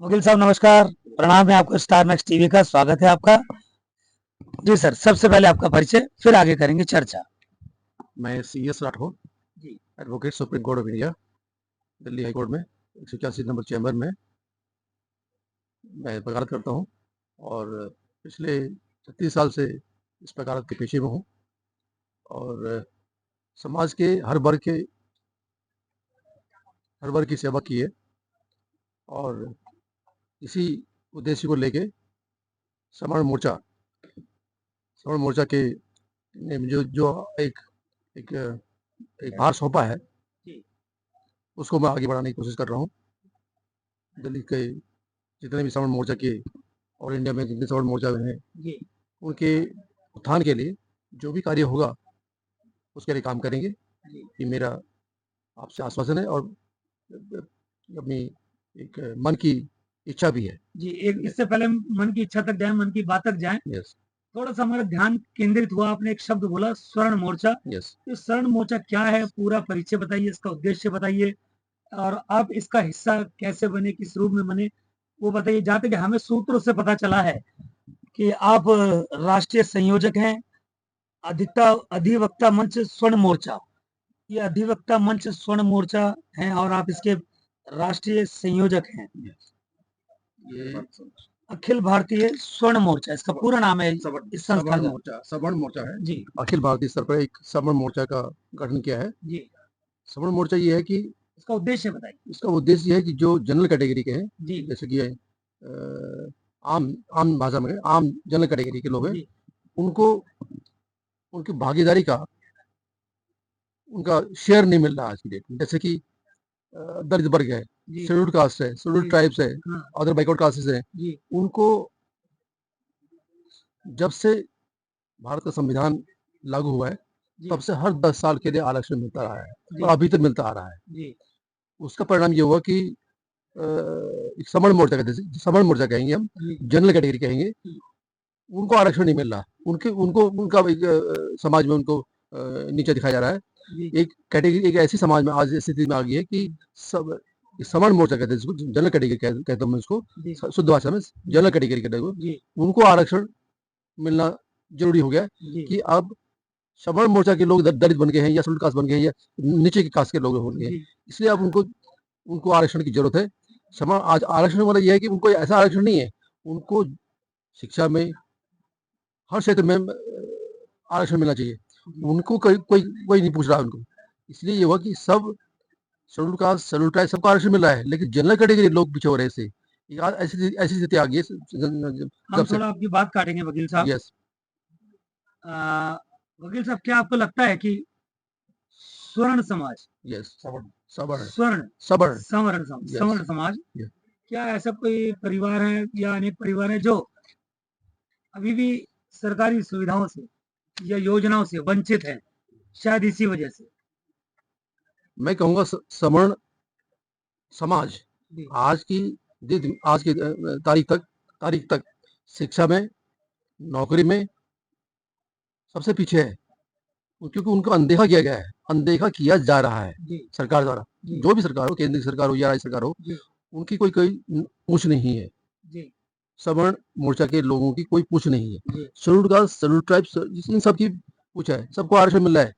वकील साहब नमस्कार। प्रणाम है आपको स्टार मैक्स टीवी का स्वागत है आपका। जी सर, सबसे पहले आपका परिचय, फिर आगे करेंगे चर्चा। मैं CS Rathore, ji advocate Supreme Court of India, Delhi High Court में 181 नंबर चैम्बर में मैं वकालत करता हूँ और पिछले 36 साल से इस वकालत के पेशे में हूँ और समाज के हर वर्ग की सेवा की है और इसी उद्देश्य को लेके समर्ण मोर्चा के ने जो जो एक एक एक भार सौंपा है उसको मैं आगे बढ़ाने की कोशिश कर रहा हूँ। दिल्ली के जितने भी समर्ण मोर्चा के और इंडिया में जितने समर्ण मोर्चा हैं उनके उत्थान के लिए जो भी कार्य होगा उसके लिए काम करेंगे। ये मेरा आपसे आश्वासन है और अपनी एक मन की इच्छा भी है। जी, एक इससे पहले मन की इच्छा तक जाए, मन की बात तक जाए, यस थोड़ा सा हमारा ध्यान केंद्रित हुआ। आपने एक शब्द बोला, स्वर्ण मोर्चा। यस तो स्वर्ण मोर्चा क्या है, पूरा परिचय बताइए, इसका उद्देश्य बताइए और आप इसका हिस्सा कैसे बने, किस रूप में बने, वो बताइए। जहाँ तक हमें सूत्रों से पता चला है कि आप राष्ट्रीय संयोजक हैं, अधिवक्ता मंच स्वर्ण मोर्चा। ये अधिवक्ता मंच स्वर्ण मोर्चा है और आप इसके राष्ट्रीय संयोजक हैं। ये अखिल भारतीय स्वर्ण मोर्चा इसका पूरा नाम है। इस संस्था का सवर्ण मोर्चा है जी अखिल भारतीय स्तर पर एक सवर्ण मोर्चा का गठन किया है। जी। सवर्ण मोर्चा ये है कि इसका उद्देश्य बताइए। इसका उद्देश्य ये है कि जो जनरल कैटेगरी के हैं जी जैसे कि आम आम भाषा में आम जनरल कैटेगरी के लोग हैं जी उनको उनकी भागीदारी का उनका शेयर नहीं मिल रहा आज की डेट में। जैसे कि दलित वर्ग है, जी शेड्यूल्ड कास्ट है, शेड्यूल्ड जी ट्राइब्स है, हाँ अदर बैकवर्ड कास्टेस है, जी उनको जब से भारत का संविधान लागू हुआ है जी तब से हर 10 साल के लिए आरक्षण मिलता रहा है जी और अभी तक मिलता आ रहा है। जी उसका परिणाम ये हुआ कि एक समर्ण मोर्चा कहते हैं, समर्ण मोर्चा कहेंगे हम, जी जनरल कैटेगरी कहेंगे, जी उनको आरक्षण नहीं मिल रहा। उनके उनको उनका एक, समाज में उनको नीचे दिखाया जा रहा है। जी एक कैटेगरी एक ऐसी समाज में आज स्थिति में आ गई है कि सब समर्ण मोर्चा कहते हैं, इसको जनरल कैटेगरी कहता हूँ मैं उसको जी शुद्ध भाषा में जनरल कैटेगरी कहते हैं, जी उनको आरक्षण मिलना जरूरी हो गया है जी कि अब समर्ण मोर्चा के लोग दलित बन गए हैं या शेड्यूल्ड कास्ट बन गए हैं या नीचे की कास्ट के लोग हो गए हैं, जी इसलिए अब उनको उनको आरक्षण की जरूरत है। समान आज आरक्षण वाला ये है कि उनको ऐसा आरक्षण नहीं है, उनको शिक्षा में हर क्षेत्र में आरक्षण मिलना चाहिए। उनको कोई कोई कोई नहीं पूछ रहा उनको, इसलिए ये हुआ कि सब शेड्यूल्ड कास्ट शेड्यूल्ड ट्राइब सबको आरक्षण मिल रहा है लेकिन जनरल कैटेगरी लोग पीछे हो रहे हैं इससे। ऐसी ऐसी स्थिति आ गई है हम जब से। थोड़ा आपकी बात काटेंगे वकील साहब। यस वकील साहब, क्या आपको लगता है कि स्वर्ण समाज, यस सवर्ण स्वर्ण सवर्ण सवर्ण समाज, यस सवर्ण समाज, यस क्या ऐसा कोई परिवार है या अनेक परिवार है जो अभी भी सरकारी सुविधाओं से या योजनाओं से वंचित हैं, शायद इसी वजह से? मैं कहूँगा सवर्ण समाज जी आज की तारीख तक शिक्षा में नौकरी में सबसे पीछे है क्योंकि उनको अनदेखा किया गया है, अनदेखा किया जा रहा है जी सरकार द्वारा। जी जो भी सरकार हो, केंद्र की सरकार हो या राज्य सरकार हो, जी उनकी कोई कोई पूछ नहीं है। जी सवर्ण मोर्चा के लोगों की कोई पूछ नहीं है। जी शेड्यूल्ड कास्ट शेड्यूल्ड ट्राइब्स इन सब की पूछ है, सबको आरक्षण मिल रहा है,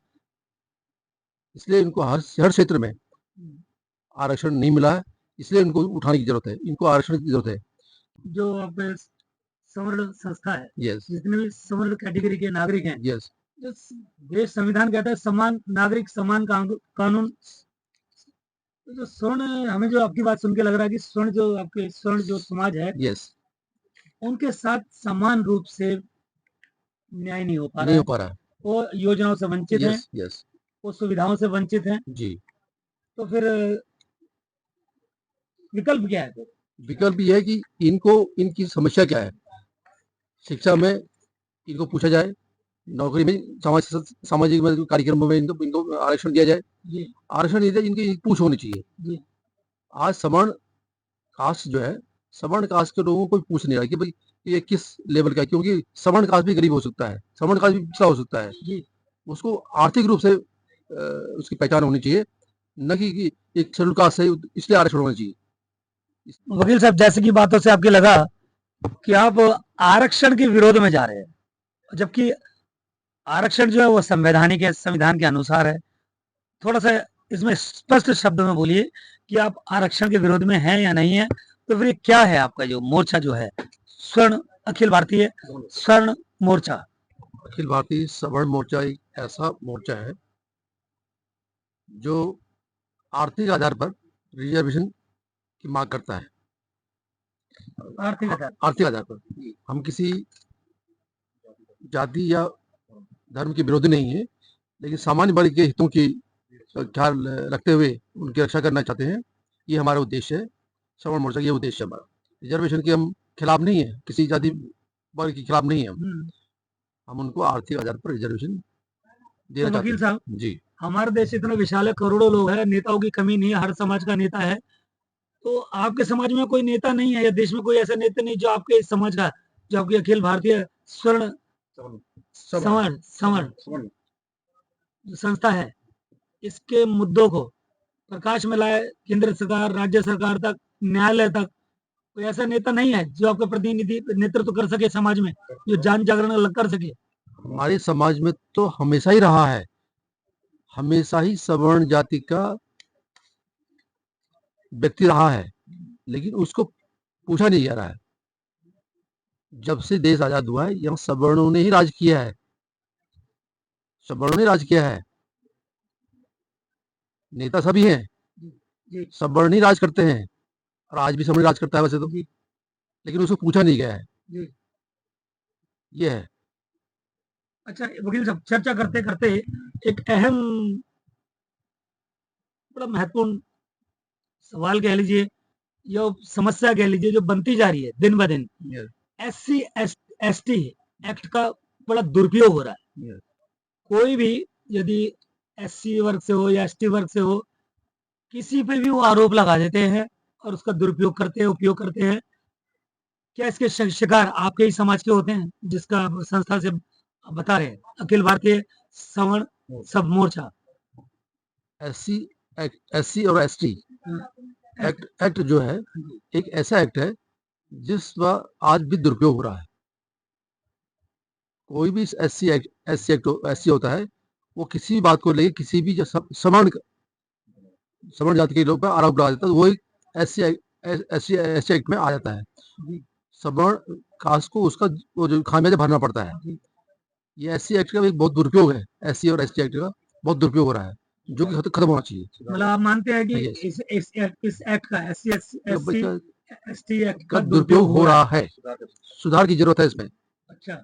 इसलिए इनको हर क्षेत्र में आरक्षण नहीं मिला है, इसलिए इनको उठाने की जरूरत है, इनको आरक्षण की जरूरत है। जो अब सवर्ण संस्था है, यस जितने भी सवर्ण कैटेगरी के नागरिक हैं, यस जो देश संविधान कहता है समान नागरिक समान कानून, तो जो स्वर्ण, हमें जो आपकी बात सुन के लग रहा है कि स्वर्ण जो आपके स्वर्ण जो समाज है यस उनके साथ समान रूप से न्याय नहीं हो पा रहा नहीं हो है। पा रहा है। वो योजनाओं से वंचित हैं, यस यस वो सुविधाओं से वंचित हैं। जी तो फिर विकल्प क्या है फिर? विकल्प ये है कि इनको इनकी समस्या क्या है, शिक्षा में इनको पूछा जाए, नौकरी में सामाजिक कार्यक्रमों में इनको इनको आरक्षण दिया जाए। जी आरक्षण दिया जाए, इनकी पूछ होनी चाहिए। जी आज सवर्ण कास्ट जो है, सवर्ण कास्ट के लोगों को कोई पूछ नहीं रहा कि भाई ये किस लेवल का है, क्योंकि सवर्ण कास्ट भी गरीब हो सकता है, सवर्ण कास्ट भी पिछड़ा हो सकता है। जी उसको आर्थिक रूप से उसकी पहचान होनी चाहिए, न कि एक शेड्यूल कास्ट है इसलिए आरक्षण होना चाहिए। वकील साहब, जैसे कि बातों से आपके लगा कि आप आरक्षण के विरोध में जा रहे हैं, जबकि आरक्षण जो है वो संवैधानिक है, संविधान के अनुसार है। थोड़ा सा इसमें स्पष्ट शब्द में बोलिए कि आप आरक्षण के विरोध में हैं या नहीं है, तो फिर क्या है आपका जो मोर्चा जो है, स्वर्ण अखिल भारतीय स्वर्ण मोर्चा? अखिल भारतीय सवर्ण मोर्चा एक ऐसा मोर्चा है जो आर्थिक आधार पर रिजर्वेशन की मांग करता है। आर्थिक आधार पर हम किसी जाति या धर्म के विरोधी नहीं है, लेकिन सामान्य वर्ग के हितों की ख्याल रखते हुए उनकी रक्षा करना चाहते हैं। ये हमारा उद्देश्य है, सवर्ण मोर्चा ये उद्देश्य है हमारा। रिजर्वेशन के हम खिलाफ नहीं है, किसी जाति वर्ग के खिलाफ नहीं है हम उनको आर्थिक आधार पर रिजर्वेशन देना चाहते हैं। वकील साहब जी, हमारा देश इतना विशाल है, करोड़ों लोग हैं, नेताओं की कमी नहीं है, हर समाज का नेता है। तो आपके समाज में कोई नेता नहीं है, या देश में कोई ऐसा नेता नहीं जो आपके समाज का, जो आपकी अखिल भारतीय स्वर्ण सवर्ण सवर्ण जो संस्था है, इसके मुद्दों को प्रकाश में लाए, केंद्र सरकार, राज्य सरकार तक, न्यायालय तक? कोई ऐसा नेता नहीं है जो आपका प्रतिनिधि नेतृत्व कर सके समाज में, जो जन जागरण कर सके? हमारे समाज में तो हमेशा ही रहा है, हमेशा ही सवर्ण जाति का व्यक्ति रहा है, लेकिन उसको पूछा नहीं जा रहा है। जब से देश आजाद हुआ है, यहाँ सवर्णों ने ही राज किया है, सवर्णों ने राज किया है। नेता सभी हैं, सवर्ण ही राज करते हैं, और आज भी सवर्ण राज करता है वैसे तो, लेकिन उसको पूछा नहीं गया है। ये है। अच्छा वकील साहब, चर्चा करते करते एक अहम, बड़ा महत्वपूर्ण सवाल कह लीजिए या समस्या कह लीजिए, जो बनती जा रही है दिन ब दिन, SC ST एक्ट का बड़ा दुरुपयोग हो रहा है। कोई भी यदि SC वर्ग से हो या ST वर्ग से हो, किसी पे भी वो आरोप लगा देते हैं और उसका दुरुपयोग करते हैं, उपयोग करते हैं। क्या इसके शिकार आपके ही समाज के होते हैं, जिसका संस्था से बता रहे हैं, अखिल भारतीय सवर्ण सब मोर्चा? SC और ST एक्ट जो है एक ऐसा एक्ट है जिसका आज भी दुरुपयोग हो रहा है। कोई भी SC होता है, वो किसी भी बात को लेकर किसी भी सवर्ण जाति के लोग पर आरोप लगा देता है, वो एक SC एक्ट में आ जाता है। सवर्ण कास्ट को उसका वो जो खामियाजा भरना पड़ता है। ये SC एक्ट का एक बहुत दुरुपयोग है, SC और ST एक्ट का बहुत दुरुपयोग हो रहा है, जो कि खत्म होना चाहिए। मतलब आप मानते हैं कि इस एक्ट का, SC ST एक्ट का दुरुपयोग हो रहा है, सुधार की जरूरत है इसमें। अच्छा,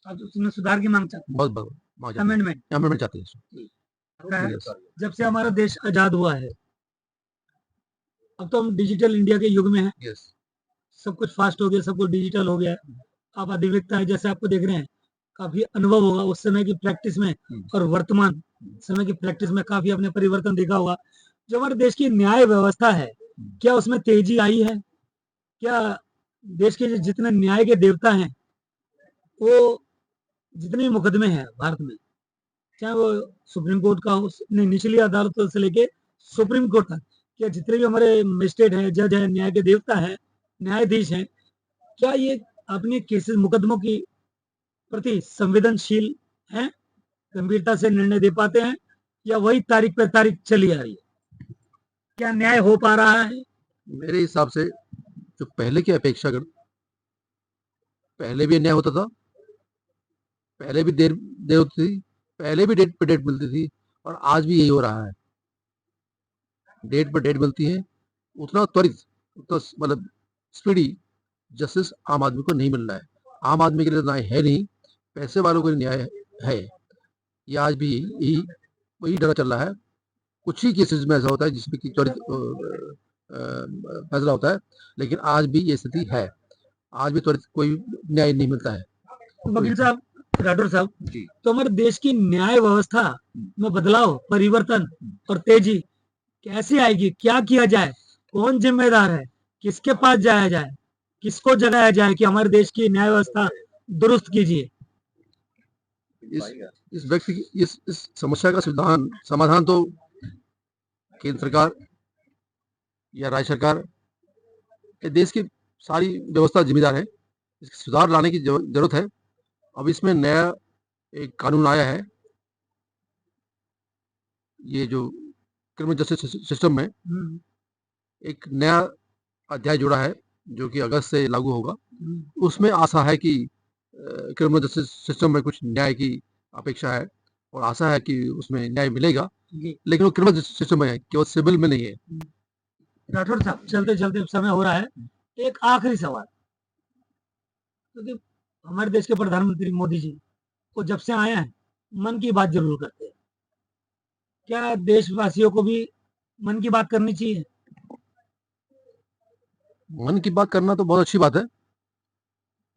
आप उसमें सुधार की मांग चाहते हैं? बहुत अमेंडमेंट चाहते हैं। जब से हमारा देश आजाद हुआ है, अब तो हम डिजिटल इंडिया के युग में हैं। सब कुछ फास्ट हो गया, सब कुछ डिजिटल हो गया है। आप अधिविकता है, जैसे आपको देख रहे हैं, काफी अनुभव होगा उस समय की प्रैक्टिस में और वर्तमान समय की प्रैक्टिस में काफी आपने परिवर्तन देखा होगा। जो हमारे देश की न्याय व्यवस्था है, क्या उसमें तेजी आई है? क्या देश के जितने न्याय के देवता हैं, वो जितने मुकदमे हैं भारत में, चाहे वो सुप्रीम कोर्ट का हो, निचली अदालतों से लेके सुप्रीम कोर्ट तक, क्या जितने भी हमारे मजिस्ट्रेट हैं, जज हैं, न्याय के देवता हैं, न्यायाधीश हैं, क्या ये अपने केसेस मुकदमों की प्रति संवेदनशील हैं, गंभीरता से निर्णय दे पाते हैं, या वही तारीख पर तारीख चली आ रही है? क्या न्याय हो पा रहा है? मेरे हिसाब से जो पहले की अपेक्षा अगर पहले भी अन्याय होता था, पहले भी देर देर होती थी, पहले भी डेट पे डेट मिलती थी, और आज भी यही हो रहा है। डेट पर डेट मिलती है, उतना त्वरित, उतना मतलब स्पीडी जस्टिस आम आदमी को नहीं मिल रहा है। आम आदमी के लिए न्याय है नहीं, पैसे वालों को न्याय है। ये आज भी वही डरा चल रहा है। कुछ ही केसेस में ऐसा होता है जिसमें कि त्वरित फैसला होता है, लेकिन आज भी ये स्थिति है, आज भी त्वरित कोई न्याय नहीं मिलता है। वकील साहब, राठौर साहब, तो हमारे देश की न्याय व्यवस्था में बदलाव, परिवर्तन और तेजी कैसे आएगी? क्या किया जाए? कौन जिम्मेदार है? किसके पास जाया जाए? किसको जगाया जाए कि हमारे देश की न्याय व्यवस्था दुरुस्त कीजिए? इस व्यक्ति की इस समस्या का समाधान तो केंद्र सरकार या राज्य सरकार ये देश की सारी व्यवस्था जिम्मेदार है, इसकी सुधार लाने की जरूरत है। अब इसमें नया एक कानून आया है, ये जो क्रिमिनल जस्टिस सिस्टम में एक नया अध्याय जुड़ा है जो कि अगस्त से लागू होगा। उसमें आशा है कि क्रिमिनल जस्टिस सिस्टम में कुछ न्याय की अपेक्षा है और आशा है कि उसमें न्याय मिलेगा, लेकिन वो क्रिमिनल सिस्टम में है, केवल सिविल में नहीं है। राठौर साहब, चलते चलते समय हो रहा है, एक आखिरी सवाल, क्योंकि हमारे देश के प्रधानमंत्री मोदी जी वो जब से आए हैं मन की बात जरूर करते हैं, क्या देशवासियों को भी मन की बात करनी चाहिए? मन की बात करना तो बहुत अच्छी बात है,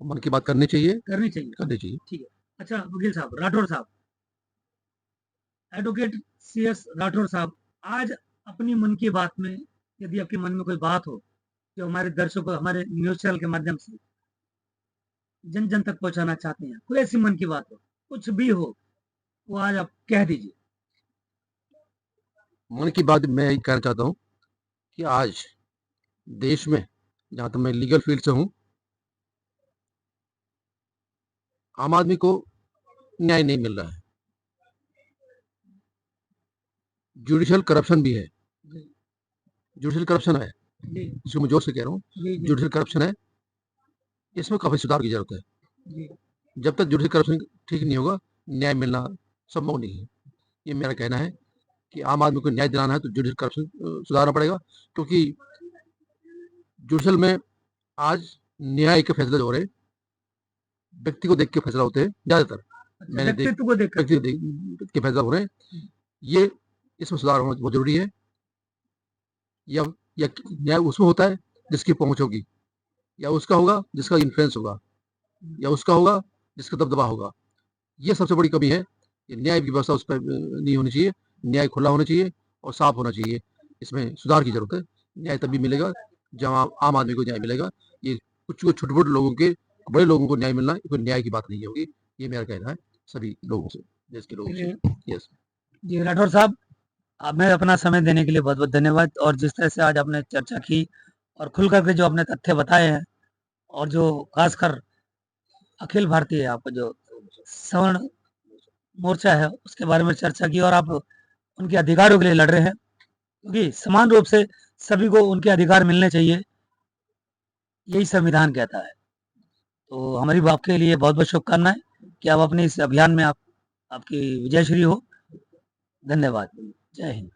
मन की बात करनी चाहिए, करनी चाहिए। ठीक है। अच्छा वकील साहब, राठौर साहब, एडवोकेट CS राठौर साहब, आज अपनी मन की बात में यदि आपके मन में कोई बात हो जो हमारे दर्शकों, हमारे न्यूज चैनल के माध्यम से जन जन तक पहुंचाना चाहते हैं, कोई ऐसी मन की बात हो, कुछ भी हो, वो आज आप कह दीजिए। मन की बात मैं यही कहना चाहता हूँ कि आज देश में, जहां तक मैं लीगल फील्ड से हूँ, आम आदमी को न्याय नहीं मिल रहा है। जुडिशियल करप्शन भी है, जुडिशियल करप्शन है, इसको मैं जोर से कह रहा हूँ, जुडिशियल करप्शन है, इसमें काफी सुधार की जरूरत है। जब तक जुडिशियल करप्शन ठीक नहीं होगा, न्याय मिलना संभव नहीं है। ये मेरा कहना है कि आम आदमी को न्याय दिलाना है तो जुडिशियल करप्शन सुधारना पड़ेगा, क्योंकि जुडिशियल में आज न्याय के फैसले हो रहे व्यक्ति को देख के फैसला होते हैं ज्यादातर। मैंने व्यक्तित्व को देख के फैसला हो रहे हैं, ये इसमें सुधार होना बहुत जरूरी है। या न्याय उसमें होता है जिसकी पहुंच होगी, या उसका होगा जिसका इन्फ्लुएंस होगा, या उसका होगा जिसका दबदबा होगा। ये सबसे बड़ी कमी है कि न्याय की व्यवस्था उस पर नहीं होनी चाहिए। न्याय खुला होना चाहिए और साफ होना चाहिए, इसमें सुधार की जरूरत है। न्याय तभी मिलेगा जब आम आदमी को न्याय मिलेगा। ये कुछ छोटे छोटे लोगों के, बड़े लोगों को न्याय मिलना कोई न्याय की बात नहीं होगी। ये मेरा कहना है सभी लोगों से, देश के लोगों से। यस जी राठौर साहब, आपने अपना समय देने के लिए बहुत बहुत धन्यवाद। और जिस तरह से आज आपने चर्चा की और खुल करके जो आपने तथ्य बताए हैं, और जो खासकर अखिल भारतीय आपका जो सवर्ण मोर्चा है उसके बारे में चर्चा की, और आप उनके अधिकारों के लिए लड़ रहे हैं, क्योंकि समान रूप से सभी को उनके अधिकार मिलने चाहिए, यही संविधान कहता है। तो हमारी आपके लिए बहुत बहुत शुभकामनाएं कि आप अपने इस अभियान में आपकी विजयश्री हो। धन्यवाद। जय हिंद।